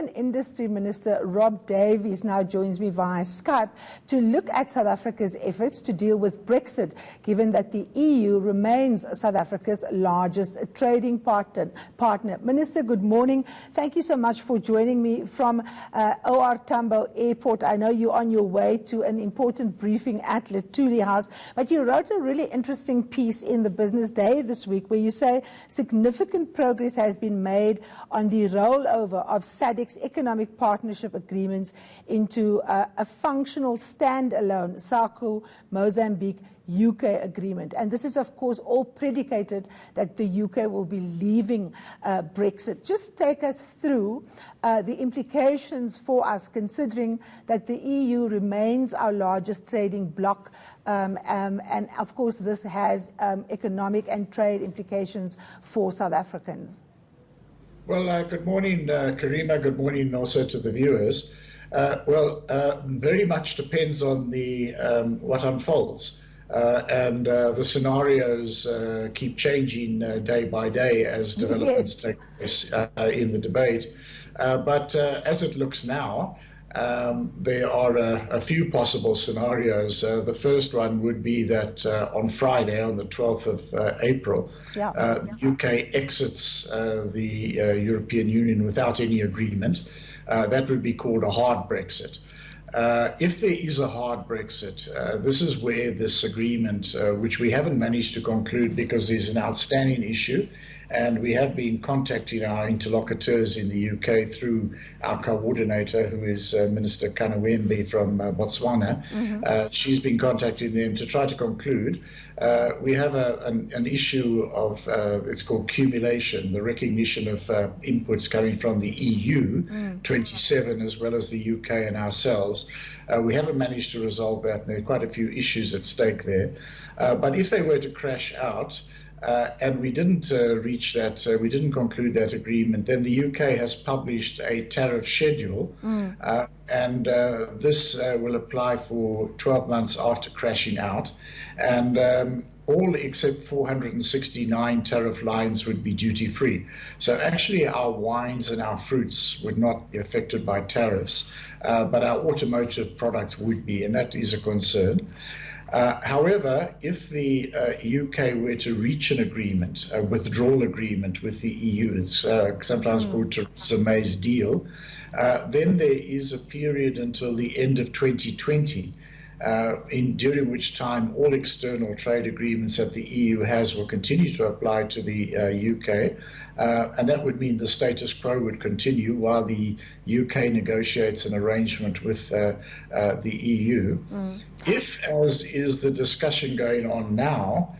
and Industry Minister Rob Davies now joins me via Skype to look at South Africa's efforts to deal with Brexit, given that the EU remains South Africa's largest trading partner. Minister, good morning. Thank you so much for joining me from OR Tambo Airport. I know you're on your way to an important briefing at Lethuli House, but you wrote a really interesting piece in the Business Day this week where you say significant progress has been made on the rollover of SADC's economic partnership agreements into a functional standalone SACU Mozambique UK agreement. And this is, of course, all predicated that the UK will be leaving Brexit. Just take us through the implications for us, considering that the EU remains our largest trading bloc, and of course this has economic and trade implications for South Africans. Well, good morning, Karima. Good morning also to the viewers. Very much depends on the what unfolds. And the scenarios keep changing day by day as developments take place in the debate. But as it looks now, there are a few possible scenarios. The first one would be that on Friday, on the 12th of April, the UK exits the European Union without any agreement. That would be called a hard Brexit. If there is a hard Brexit, this is where this agreement, which we haven't managed to conclude because there's an outstanding issue, and we have been contacting our interlocutors in the UK through our coordinator, who is Minister Kanawembe from Botswana. She's been contacting them to try to conclude. We have an issue of, it's called cumulation, the recognition of inputs coming from the EU, 27, as well as the UK and ourselves. We haven't managed to resolve that, and there are quite a few issues at stake there. But if they were to crash out, and we didn't reach that, we didn't conclude that agreement, then the UK has published a tariff schedule, and this will apply for 12 months after crashing out, and all except 469 tariff lines would be duty-free. So actually our wines and our fruits would not be affected by tariffs, but our automotive products would be, and that is a concern. However, if the UK were to reach an agreement, a withdrawal agreement with the EU, it's sometimes called Theresa May's deal, then there is a period until the end of 2020, during which time all external trade agreements that the EU has will continue to apply to the UK, and that would mean the status quo would continue while the UK negotiates an arrangement with the EU. If, as is the discussion going on now,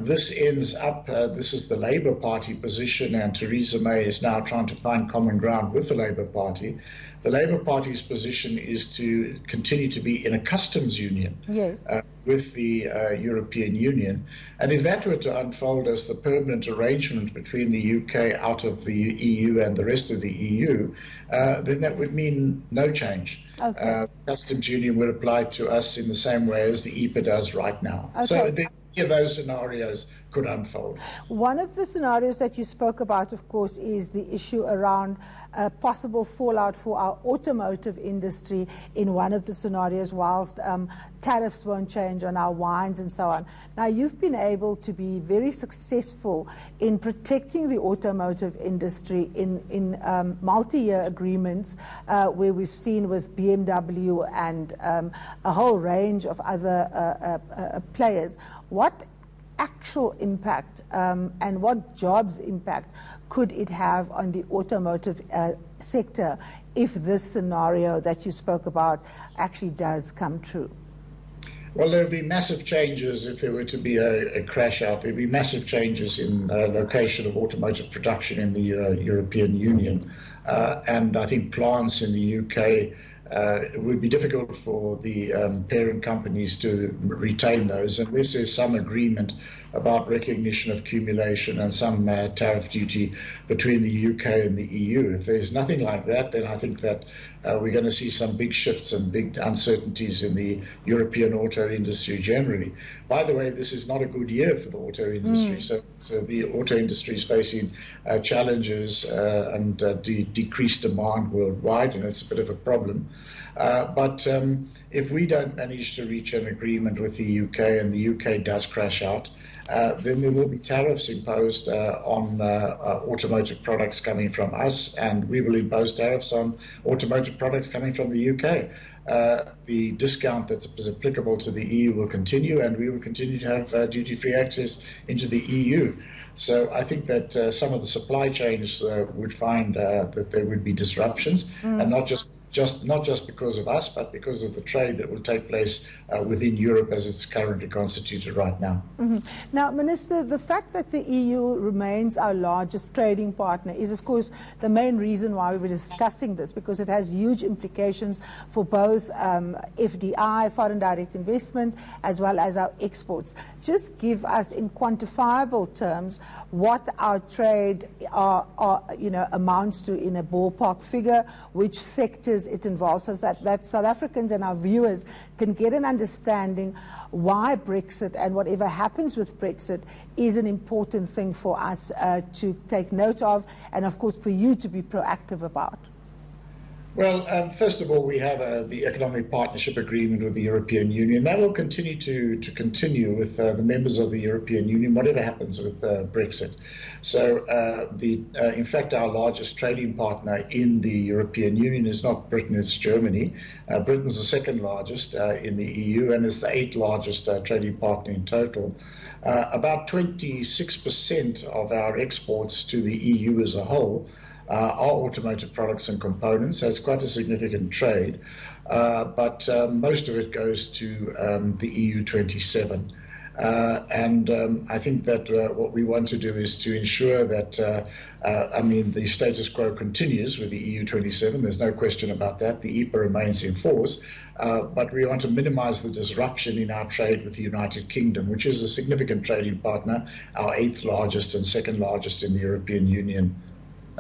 this ends up, this is the Labour Party position, and Theresa May is now trying to find common ground with the Labour Party. The Labour Party's position is to continue to be in a customs union with the European Union. And if that were to unfold as the permanent arrangement between the UK out of the EU and the rest of the EU, then that would mean no change. Customs union would apply to us in the same way as the EPA does right now. So those scenarios could unfold. One of the scenarios that you spoke about, of course, is the issue around possible fallout for our automotive industry in one of the scenarios, whilst tariffs won't change on our wines and so on. Now, you've been able to be very successful in protecting the automotive industry in multi-year agreements where we've seen with BMW and a whole range of other players. What actual impact and what jobs impact could it have on the automotive sector if this scenario that you spoke about actually does come true? Well, there would be massive changes if there were to be a crash out. There would be massive changes in location of automotive production in the European Union. And I think plants in the UK it would be difficult for the parent companies to retain those unless there's some agreement about recognition of accumulation and some tariff duty between the UK and the EU. If there's nothing like that, then I think that we're going to see some big shifts and big uncertainties in the European auto industry generally. By the way, this is not a good year for the auto industry. So the auto industry is facing challenges and decreased demand worldwide, and it's a bit of a problem. But if we don't manage to reach an agreement with the UK and the UK does crash out, then there will be tariffs imposed on automotive products coming from us, and we will impose tariffs on automotive products coming from the UK. The discount that is applicable to the EU will continue, and we will continue to have duty-free access into the EU. So I think that some of the supply chains would find that there would be disruptions, and not just because of us, but because of the trade that will take place within Europe as it's currently constituted right now. Now, Minister, the fact that the EU remains our largest trading partner is, of course, the main reason why we were discussing this, because it has huge implications for both FDI, foreign direct investment, as well as our exports. Just give us, in quantifiable terms, what our trade amounts to in a ballpark figure, which sectors it involves, so that South Africans and our viewers can get an understanding why Brexit and whatever happens with Brexit is an important thing for us to take note of, and of course for you to be proactive about. Well, first of all, we have the Economic Partnership Agreement with the European Union. That will continue to continue with the members of the European Union, whatever happens with Brexit. So, in fact, our largest trading partner in the European Union is not Britain, it's Germany. Britain's the second largest in the EU, and is the 8th largest trading partner in total. About 26% of our exports to the EU as a whole are automotive products and components, so it's quite a significant trade, but most of it goes to the EU 27. I think that what we want to do is to ensure that, the status quo continues with the EU 27, there's no question about that, the EPA remains in force, but we want to minimize the disruption in our trade with the United Kingdom, which is a significant trading partner, our 8th largest and 2nd largest in the European Union,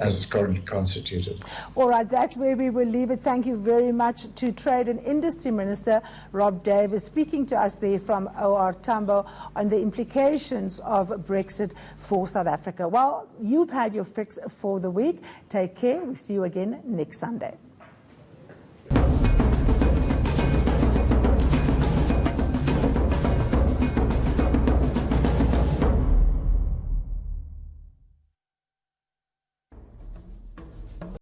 as it's currently constituted. All right, that's where we will leave it. Thank you very much to Trade and Industry Minister Rob Davies, speaking to us there from OR Tambo on the implications of Brexit for South Africa. Well, you've had your fix for the week. Take care. We'll see you again next Sunday.